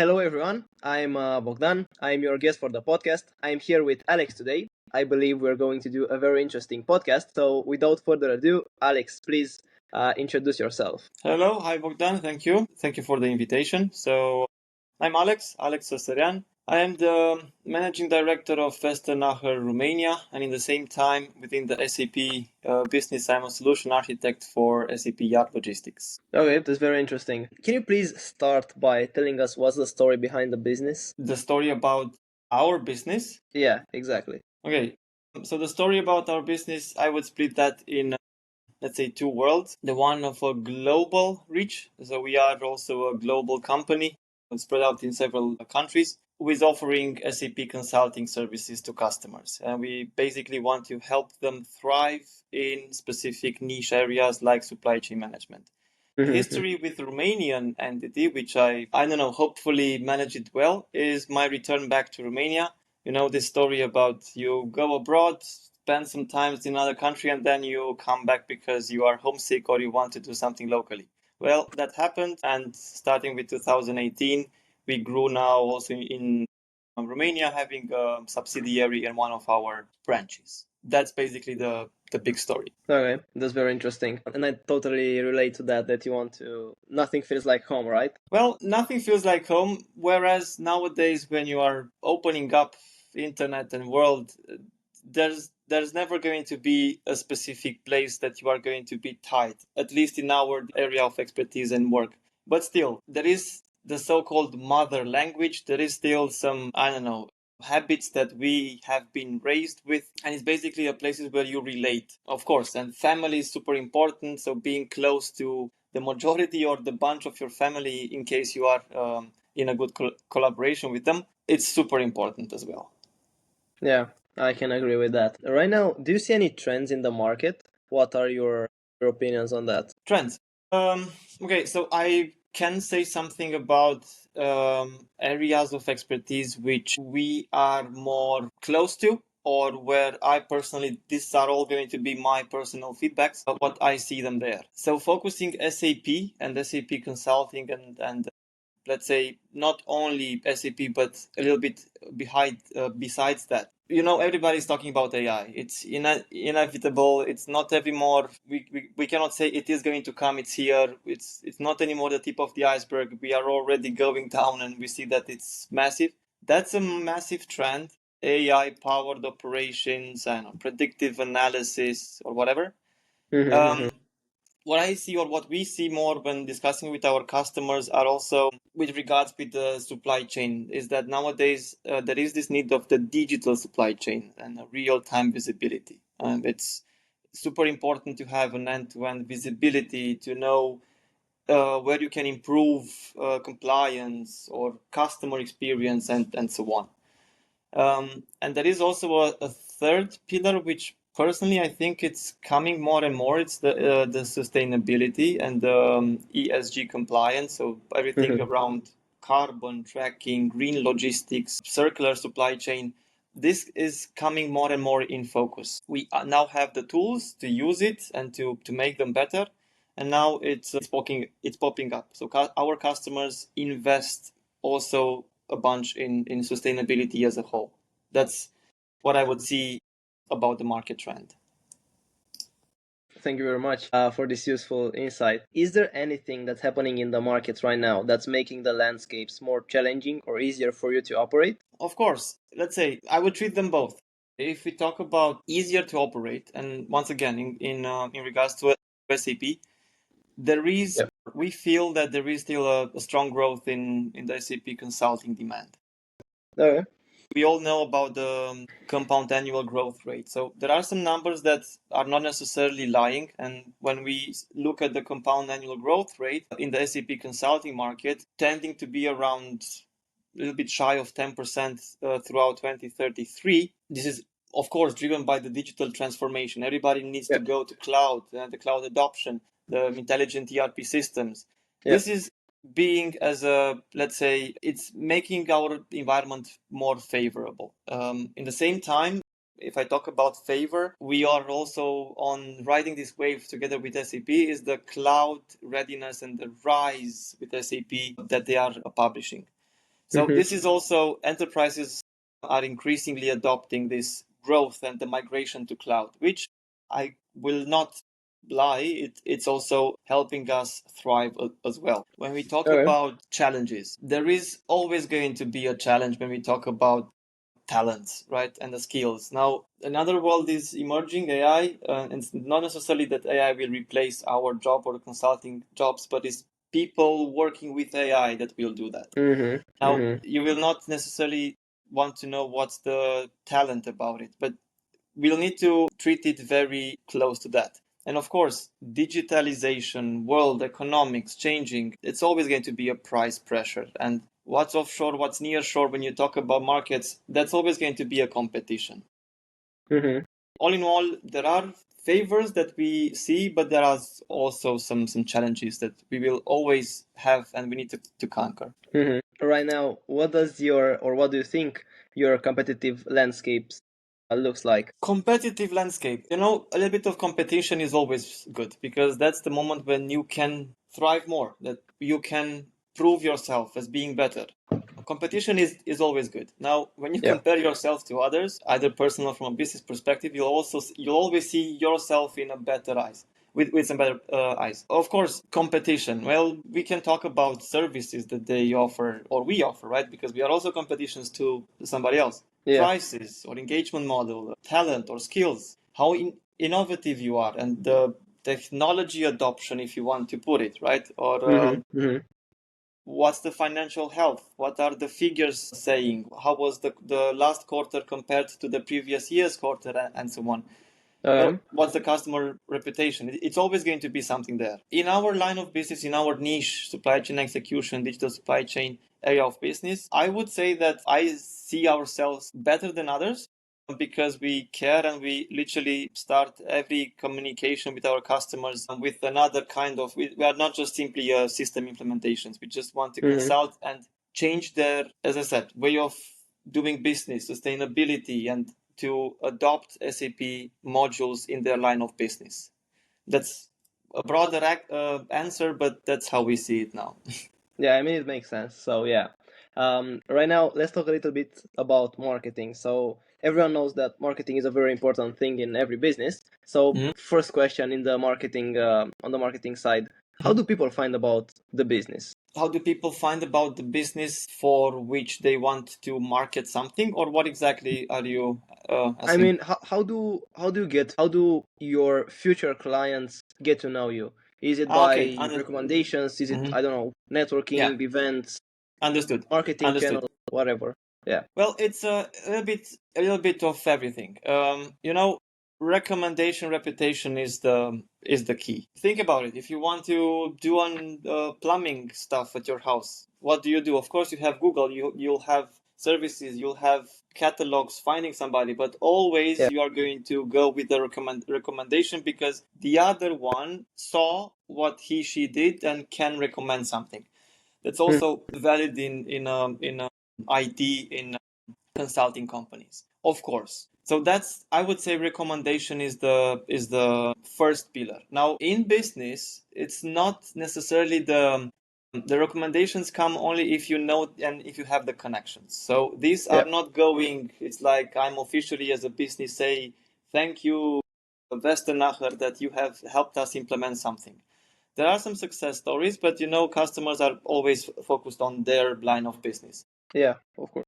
Hello, everyone. I'm Bogdan. I'm your guest for the podcast. I'm here with Alex today. I believe we're going to do a very interesting podcast. So, without further ado, Alex, please introduce yourself. Hello, hi Bogdan, thank you. Thank you for the invitation. So, I'm Alex Sasarean. I am the managing director of Westernacher Romania, and in the same time, within the SAP business, I'm a solution architect for SAP Yard Logistics. Okay, that's very interesting. Can you please start by telling us what's the story behind the business? The story about our business? Yeah, exactly. Okay, so the story about our business, I would split that in let's say two worlds. The one of a global reach. So we are also a global company spread out in several countries with offering SAP consulting services to customers. And we basically want to help them thrive in specific niche areas like supply chain management. The history with the Romanian entity, which I don't know, hopefully manage it well, is my return back to Romania. You know, this story about you go abroad, spend some time in another country, and then you come back because you are homesick or you want to do something locally. Well, that happened, and starting with 2018, we grew now also in Romania, having a subsidiary in one of our branches. That's basically the big story. Okay, that's very interesting. And I totally relate to that you want to, nothing feels like home, right? Well, nothing feels like home, whereas nowadays when you are opening up internet and world, there's never going to be a specific place that you are going to be tied, at least in our area of expertise and work. But still, there is the so-called mother language. There is still some, I don't know, habits that we have been raised with, and it's basically a places where you relate, of course, and family is super important. So being close to the majority or the bunch of your family, in case you are in a good collaboration with them, it's super important as well. Yeah, I can agree with that. Right now, do you see any trends in the market? What are your opinions on that? Trends. Okay, so I can say something about areas of expertise which we are more close to, or where I personally, these are all going to be my personal feedbacks of what I see them there. So focusing SAP and SAP consulting and let's say not only SAP but a little bit behind besides that. You know, everybody's talking about AI. It's inevitable. It's not anymore. We cannot say it is going to come. It's here. It's not anymore the tip of the iceberg. We are already going down, and we see that it's massive. That's a massive trend. AI powered operations and predictive analysis or whatever. What I see or what we see more when discussing with our customers are also with regards with the supply chain is that nowadays there is this need of the digital supply chain and a real-time visibility. And it's super important to have an end-to-end visibility to know where you can improve compliance or customer experience and so on. And there is also a third pillar, which personally I think it's coming more and more. It's the sustainability and the ESG compliance. So everything around carbon tracking, green logistics, circular supply chain. This is coming more and more in focus. We now have the tools to use it and to make them better. And now it's popping up. So our customers invest also a bunch in sustainability as a whole. That's what I would see about the market trend. Thank you very much for this useful insight. Is there anything that's happening in the market right now that's making the landscapes more challenging or easier for you to operate? Of course, let's say I would treat them both. If we talk about easier to operate, and once again, in regards to SAP, there is Yep. we feel that there is still a strong growth in the SAP consulting demand. Okay. We all know about the compound annual growth rate. So there are some numbers that are not necessarily lying. And when we look at the compound annual growth rate in the SAP consulting market, tending to be around a little bit shy of 10% throughout 2033, this is of course driven by the digital transformation. Everybody needs to go to cloud, the cloud adoption, the intelligent ERP systems. This is being as a, let's say, it's making our environment more favorable. In the same time, if I talk about favor, we are also on riding this wave together with SAP is the cloud readiness and the rise with SAP that they are publishing. So this is also, enterprises are increasingly adopting this growth and the migration to cloud, which I will not lie, it's also helping us thrive as well. When we talk about challenges, there is always going to be a challenge when we talk about talents, right, and the skills. Now, another world is emerging, AI, and it's not necessarily that AI will replace our job or consulting jobs, but it's people working with AI that will do that. Now, you will not necessarily want to know what's the talent about it, but we'll need to treat it very close to that. And of course, digitalization, world economics changing, it's always going to be a price pressure. And what's offshore, what's near shore, when you talk about markets, that's always going to be a competition. All in all, there are favors that we see, but there are also some challenges that we will always have and we need to conquer. Right now, what do you think your competitive landscapes looks like? Competitive landscape. A little bit of competition is always good, because that's the moment when you can thrive more, that you can prove yourself as being better. Competition is always good. Now, when you compare yourself to others, either personal or from a business perspective, you'll always see yourself in a better eyes. With some better eyes. Of course, competition. Well, we can talk about services that they offer or we offer, right? Because we are also competitions to somebody else. Prices or engagement model, talent or skills, how innovative you are, and the technology adoption, if you want to put it, right? Or what's the financial health? What are the figures saying? How was the last quarter compared to the previous year's quarter, and so on? What's the customer reputation? It's always going to be something there. In our line of business, in our niche, supply chain execution, digital supply chain area of business, I would say that I see ourselves better than others, because we care and we literally start every communication with our customers with another kind of, we are not just simply system implementations. We just want to consult and change their, as I said, way of doing business, sustainability, and to adopt SAP modules in their line of business. That's a broader answer, but that's how we see it now. Yeah, I mean, it makes sense. So yeah, right now let's talk a little bit about marketing. So everyone knows that marketing is a very important thing in every business. So first question in the marketing, on the marketing side, how do people find about the business? How do people find about the business for which they want to market something, or what exactly are you asking? I mean, how do your future clients get to know you? Is it by recommendations? Is it, I don't know, networking, events? Understood. Marketing channel, whatever. Yeah. Well, it's a little bit of everything. Recommendation, reputation is the key. Think about it. If you want to do on plumbing stuff at your house, what do? Of course, you have Google. You'll have services. You'll have catalogs finding somebody, but always you are going to go with the recommendation, because the other one saw what she did and can recommend something. That's also valid in IT, in consulting companies, of course. So that's, I would say, recommendation is the first pillar. Now, in business, it's not necessarily the recommendations come only if you know and if you have the connections. So these are not going, it's like I'm officially as a business say, thank you, Westernacher, that you have helped us implement something. There are some success stories, but customers are always focused on their line of business. Yeah, of course.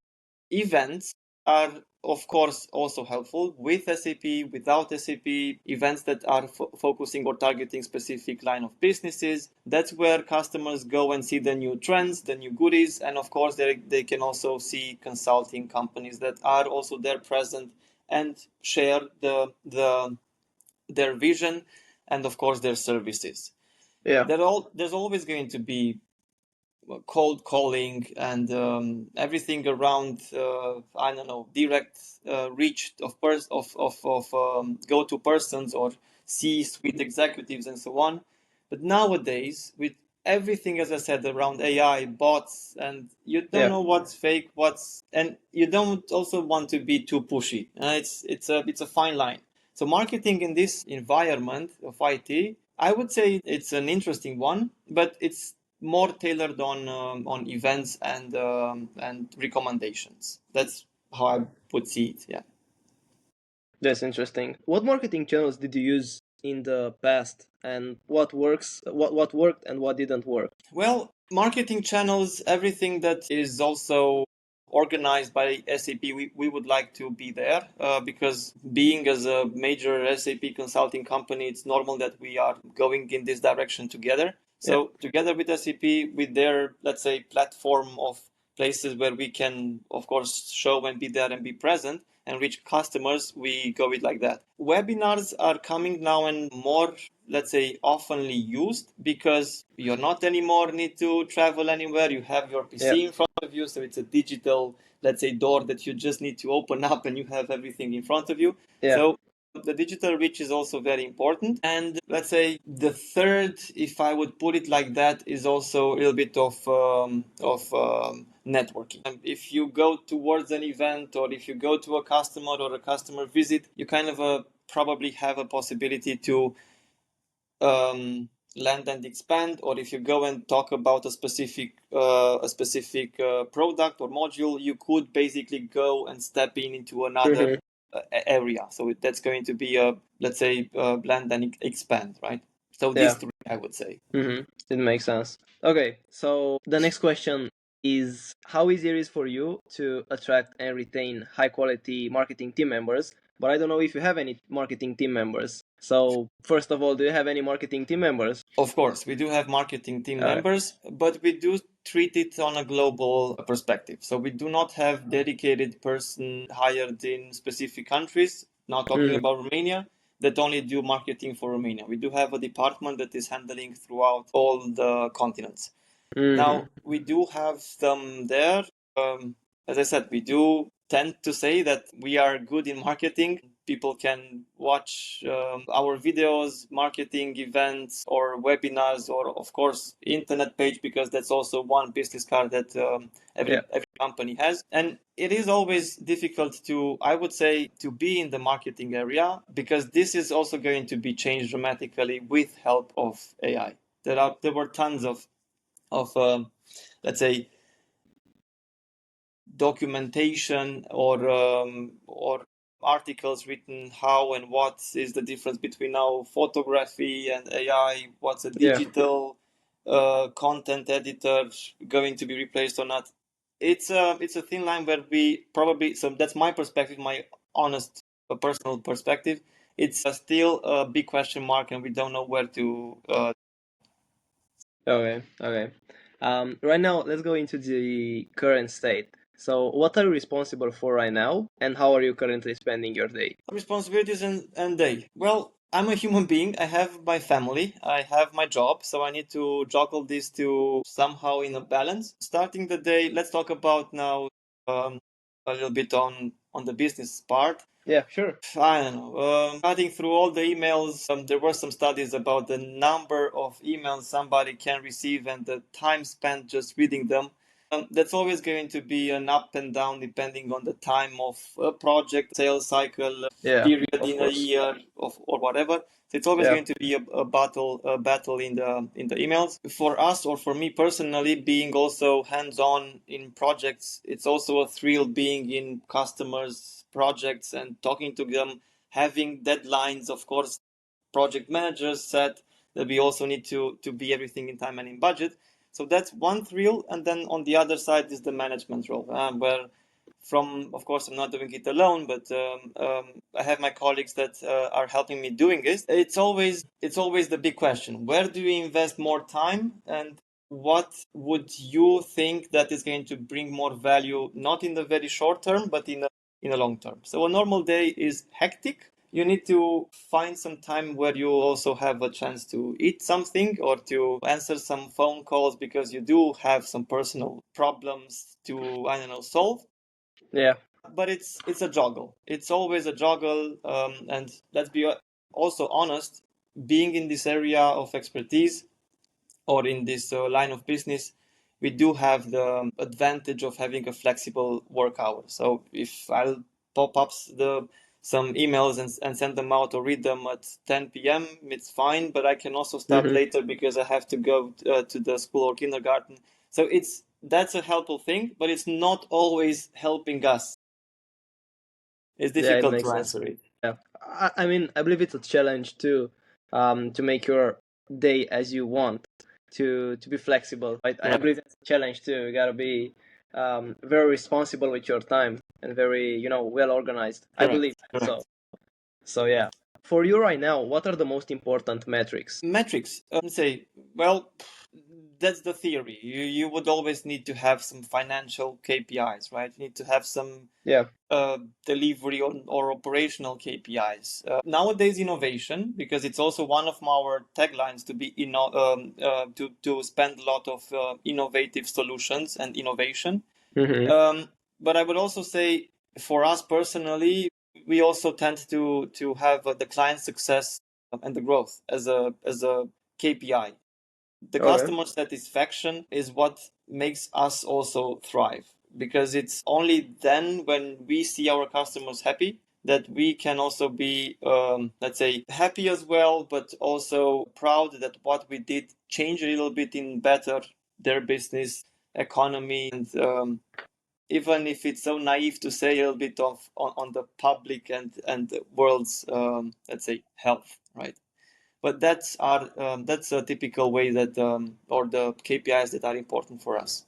Events are, of course, also helpful with SAP, without SAP, events that are focusing or targeting specific line of businesses. That's where customers go and see the new trends, the new goodies, and of course, they can also see consulting companies that are also there present and share their vision and, of course, their services. Yeah. There's always going to be cold calling and everything around I don't know, direct reach of go-to persons or C-suite executives and so on. But nowadays, with everything, as I said, around AI, bots, and you don't know what's fake, and you don't also want to be too pushy. It's a fine line. So marketing in this environment of IT, I would say it's an interesting one, but it's more tailored on events and recommendations. That's how I would see it. Yeah. That's interesting. What marketing channels did you use in the past, and what worked and what didn't work? Well, marketing channels, everything that is also organized by SAP, we would like to be there because being as a major SAP consulting company, it's normal that we are going in this direction together. So together with SAP, with their, let's say, platform of places where we can, of course, show and be there and be present and reach customers, we go it like that. Webinars are coming now and more, let's say, oftenly used because you're not anymore need to travel anywhere. You have your PC in front of you, so it's a digital, let's say, door that you just need to open up and you have everything in front of you. So the digital reach is also very important. And let's say the third, if I would put it like that, is also a little bit of networking. And if you go towards an event or if you go to a customer or a customer visit, you kind of probably have a possibility to land and expand, or if you go and talk about a specific product or module, you could basically go and step into another area. So that's going to be a, let's say, blend and expand, right? So these three, I would say. It makes sense. Okay, so the next question is how easy it is for you to attract and retain high quality marketing team members. But I don't know if you have any marketing team members. So first of all, do you have any marketing team members? Of course, we do have marketing team members, but we do treat it on a global perspective. So we do not have dedicated person hired in specific countries. Now talking about Romania, that only do marketing for Romania. We do have a department that is handling throughout all the continents. Now, we do have them there. As I said, we do tend to say that we are good in marketing. People can watch our videos, marketing events, or webinars, or of course, internet page, because that's also one business card that every company has. And it is always difficult to, I would say, to be in the marketing area, because this is also going to be changed dramatically with help of AI. There were tons of let's say, documentation or articles written how and what is the difference between now photography and AI, what's a digital content editor going to be replaced or not. It's a thin line where we probably, so that's my perspective, my honest personal perspective. It's still a big question mark and we don't know where to Okay. Right now, let's go into the current state. So, what are you responsible for right now, and how are you currently spending your day? Responsibilities and day. Well, I'm a human being. I have my family. I have my job. So I need to juggle these two somehow in a balance. Starting the day, let's talk about now a little bit on the business part. Yeah, sure. I don't know. Cutting through all the emails, there were some studies about the number of emails somebody can receive and the time spent just reading them. That's always going to be an up and down depending on the time of a project, sales cycle, period in a year or whatever. So it's always going to be a battle in the emails. For us, or for me personally, being also hands-on in projects, it's also a thrill being in customers' projects and talking to them, having deadlines, of course, project managers set that we also need to be everything in time and in budget. So that's one thrill. And then on the other side is the management role, where of course, I'm not doing it alone, but I have my colleagues that are helping me doing this. It's always the big question: where do you invest more time, and what would you think that is going to bring more value, not in the very short term, but in a long term? So a normal day is hectic. You need to find some time where you also have a chance to eat something or to answer some phone calls because you do have some personal problems to, I don't know, solve. Yeah. But it's a juggle. It's always a juggle. And let's be also honest, being in this area of expertise or in this line of business, we do have the advantage of having a flexible work hour. So if I'll pop up the some emails and send them out or read them at 10 p.m. It's fine, but I can also start later because I have to go to the school or kindergarten. So that's a helpful thing, but it's not always helping us. It's difficult to answer it. Yeah, I mean, I believe it's a challenge to make your day as you want, to be flexible. Right? I believe that's a challenge too. You gotta be very responsible with your time and very well organized. I believe so. So yeah. For you right now, what are the most important metrics? Metrics. Well, that's the theory. You would always need to have some financial KPIs, right? You need to have some delivery or operational KPIs. Nowadays, innovation, because it's also one of our taglines to be to spend a lot of innovative solutions and innovation. But I would also say, for us personally, we also tend to have the client success and the growth as a KPI. The customer satisfaction is what makes us also thrive, because it's only then when we see our customers happy that we can also be, let's say, happy as well, but also proud that what we did changed a little bit in better their business, economy, and even if it's so naive to say, a little bit of on the public and the world's, let's say, health, right? But that's a typical way that or the KPIs that are important for us.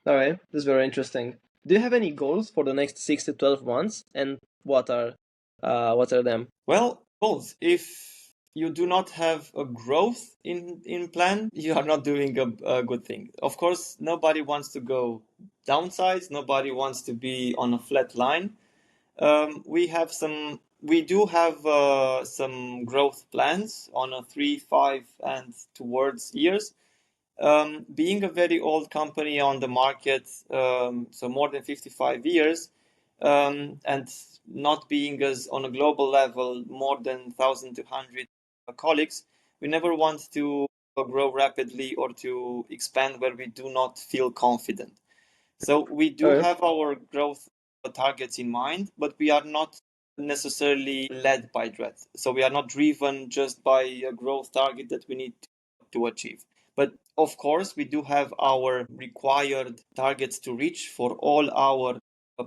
All right, that's very interesting. Do you have any goals for the next 6 to 12 months, and what are them? Well, goals. If you do not have a growth in plan, you are not doing a good thing. Of course, nobody wants to go downsides. Nobody wants to be on a flat line. We do have some growth plans on a 3, 5, and towards years. Being a very old company on the market, so more than 55 years, and not being as on a global level more than 1,200 colleagues, we never want to grow rapidly or to expand where we do not feel confident. So we do have our growth targets in mind, but we are not necessarily led by dread. So we are not driven just by a growth target that we need to achieve. But of course, we do have our required targets to reach for all our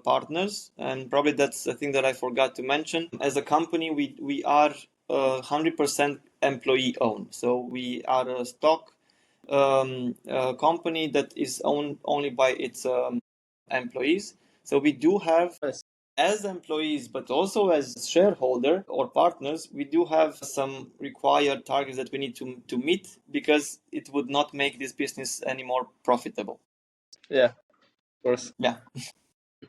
partners. And probably that's the thing that I forgot to mention. As a company, we are 100% employee owned. So we are a stock company that is owned only by its employees. So we do have, as employees, but also as shareholder or partners, we do have some required targets that we need to meet, because it would not make this business any more profitable. Yeah, of course. Yeah.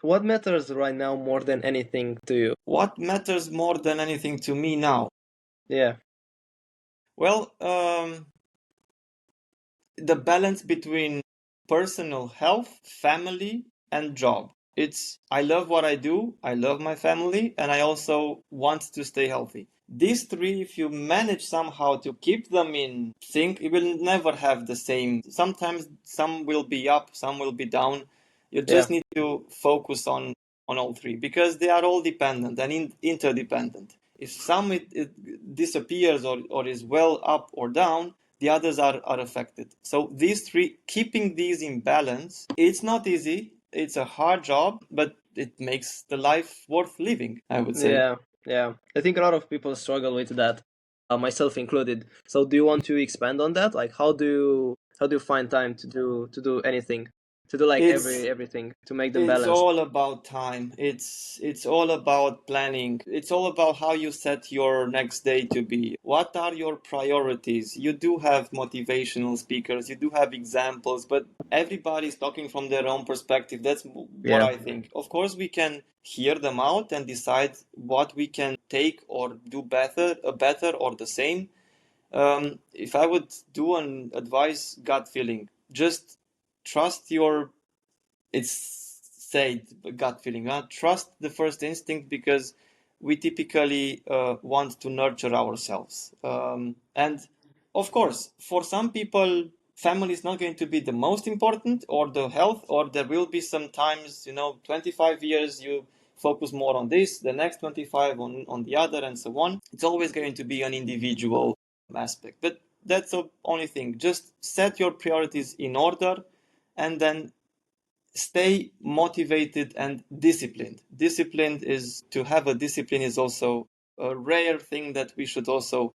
What matters right now more than anything to you? What matters more than anything to me now? Yeah. Well, the balance between personal health, family, and job. I love what I do, I love my family, and I also want to stay healthy. These three, if you manage somehow to keep them in sync, you will never have the same. Sometimes some will be up, some will be down. You just need to focus on all three, because they are all dependent and interdependent. If some it disappears or is well up or down, the others are affected. So these three, keeping these in balance, it's not easy. It's a hard job, but it makes the life worth living, I would say. Yeah. I think a lot of people struggle with that, myself included. So do you want to expand on that? Like, how do you find time to do anything? To do like everything to make them balanced? It's all about time. It's all about planning. It's all about how you set your next day to be. What are your priorities? You do have motivational speakers, you do have examples, but everybody's talking from their own perspective. That's what I think. Of course, we can hear them out and decide what we can take or do better or the same. If I would do an advice, gut feeling, just trust your, it's said, gut feeling. Trust the first instinct, because we typically want to nurture ourselves. And of course, for some people, family is not going to be the most important, or the health, or there will be some times, 25 years, focus more on this, the next 25 on the other, and so on. It's always going to be an individual aspect. But that's the only thing. Just set your priorities in order and then stay motivated and disciplined. To have a discipline is also a rare thing that we should also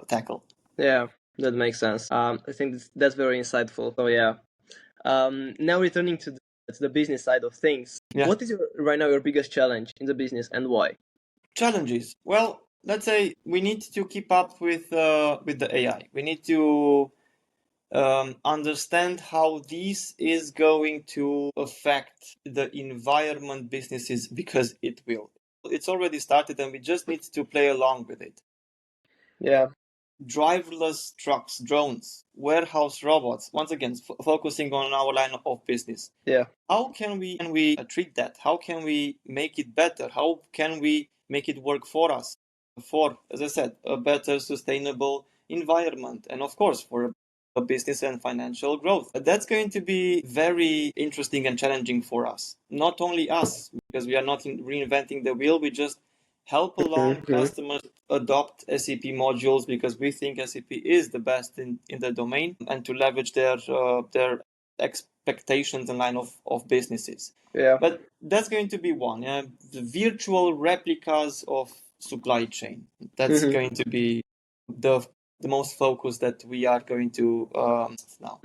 tackle. Yeah, that makes sense. I think that's very insightful. So yeah. Now returning to the business side of things, what is right now your biggest challenge in the business and why? Challenges. Well, let's say we need to keep up with the AI. We need to understand how this is going to affect the environment businesses, because it will. It's already started and we just need to play along with it. Yeah. Driverless trucks, drones, warehouse robots, once again, focusing on our line of business. Yeah. How can we treat that? How can we make it better? How can we make it work for us? For, as I said, a better sustainable environment, and of course, for a business and financial growth. That's going to be very interesting and challenging for us. Not only us, because we are not reinventing the wheel, we just help along customers adopt SAP modules because we think SAP is the best in the domain, and to leverage their expectations and line of businesses. Yeah. But that's going to be one. The virtual replicas of supply chain. That's going to be the most focus that we are going to now.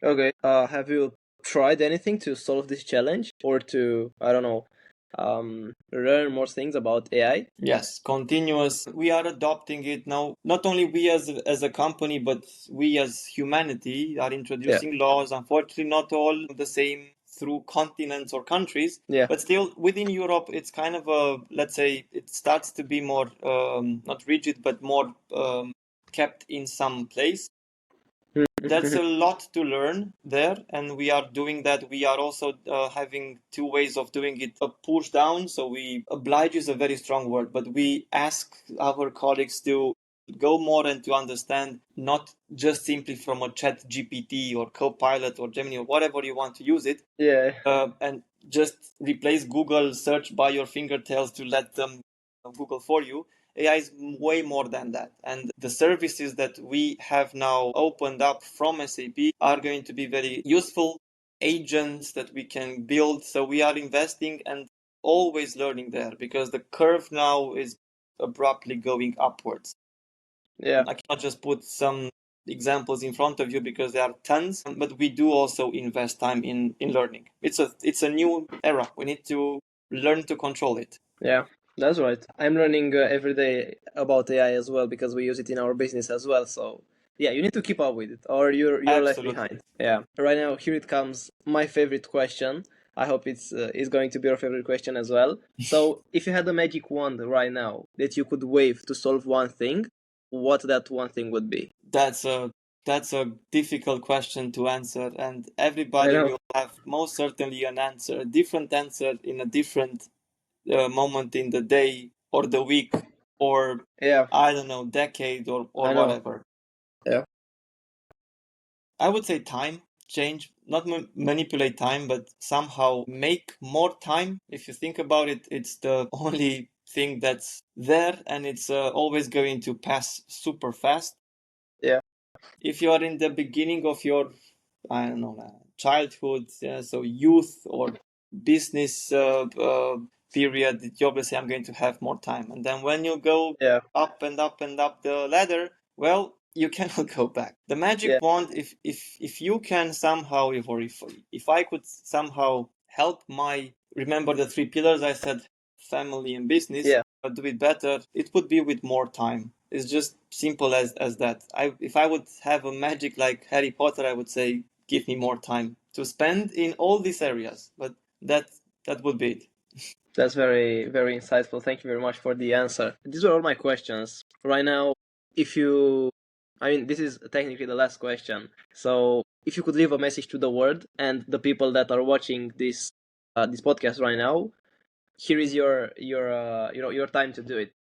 Okay. Have you tried anything to solve this challenge or to, I don't know, learn more things about AI? Yes, continuous. We are adopting it now. Not only we as a company, but we as humanity are introducing laws. Unfortunately, not all the same through continents or countries. Yeah. But still, within Europe, it's kind of a, let's say, it starts to be more not rigid, but more kept in some place. There's a lot to learn there, and we are doing that. We are also having two ways of doing it. A push down, so we oblige is a very strong word, but we ask our colleagues to go more and to understand, not just simply from a chat GPT or Copilot or Gemini or whatever you want to use it. Yeah. And just replace Google search by your fingertips to let them Google for you. AI is way more than that. And the services that we have now opened up from SAP are going to be very useful agents that we can build. So we are investing and always learning there, because the curve now is abruptly going upwards. Yeah. I cannot just put some examples in front of you because there are tons, but we do also invest time in learning. It's a new era. We need to learn to control it. Yeah, that's right. I'm learning every day about AI as well because we use it in our business as well. So yeah, you need to keep up with it or you're left Absolutely. behind. Yeah. Right now, here it comes. My favorite question. I hope it's going to be your favorite question as well. So if you had a magic wand right now that you could wave to solve one thing, what that one thing would be? That's a difficult question to answer, and everybody will have most certainly an answer, a different answer in a different moment in the day or the week or I don't know, decade or whatever. Yeah. I would say time change, not manipulate time, but somehow make more time. If you think about it, it's the only thing that's there, and it's always going to pass super fast. Yeah. If you are in the beginning of your, I don't know, childhood, so youth or business period, you obviously I'm going to have more time. And then when you go up and up and up the ladder, well, you cannot go back. The magic wand, if you can somehow, if I could somehow help remember the three pillars I said, family and business, but do it better, it would be with more time. It's just simple as that. If I would have a magic like Harry Potter, I would say, give me more time to spend in all these areas. But that would be it. That's very, very insightful. Thank you very much for the answer. These were all my questions. Right now, this is technically the last question. So if you could leave a message to the world and the people that are watching this podcast right now, here is your time to do it,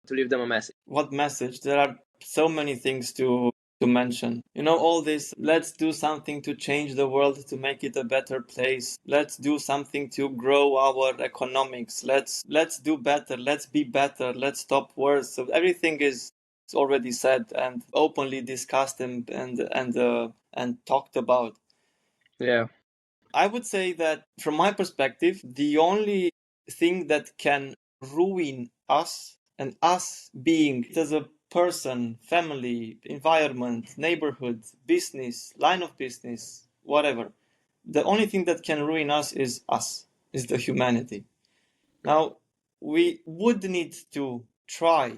to leave them a message. What message? There are so many things to to mention. All this, let's do something to change the world, to make it a better place. Let's do something to grow our economics. Let's do better. Let's be better. Let's stop wars. So everything is already said and openly discussed and talked about. Yeah. I would say that from my perspective, the only thing that can ruin us, and us being as a person, family, environment, neighborhood, business, line of business, whatever, the only thing that can ruin us, is the humanity. Now, we would need to try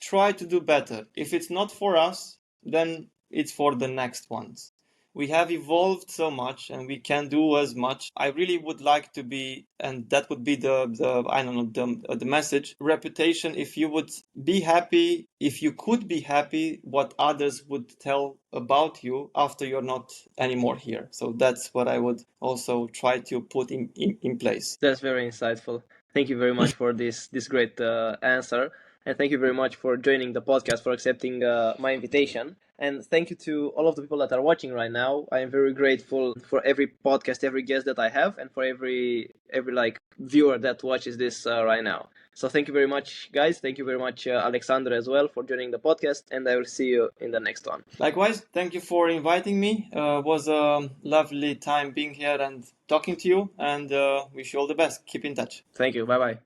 to do better. If it's not for us, then it's for the next ones. We have evolved so much and we can do as much. I really would like to be, and that would be the I don't know, the message, reputation. If you would be happy, if you could be happy, what others would tell about you after you're not anymore here. So that's what I would also try to put in place. That's very insightful. Thank you very much for this great answer, and thank you very much for joining the podcast, for accepting my invitation, and thank you to all of the people that are watching right now. I am very grateful for every podcast, every guest that I have, and for every like viewer that watches this right now. So thank you very much, guys. Thank you very much, Alexandru, as well, for joining the podcast, and I will see you in the next one. Likewise, thank you for inviting me. It was a lovely time being here and talking to you, and wish you all the best. Keep in touch. Thank you. Bye bye.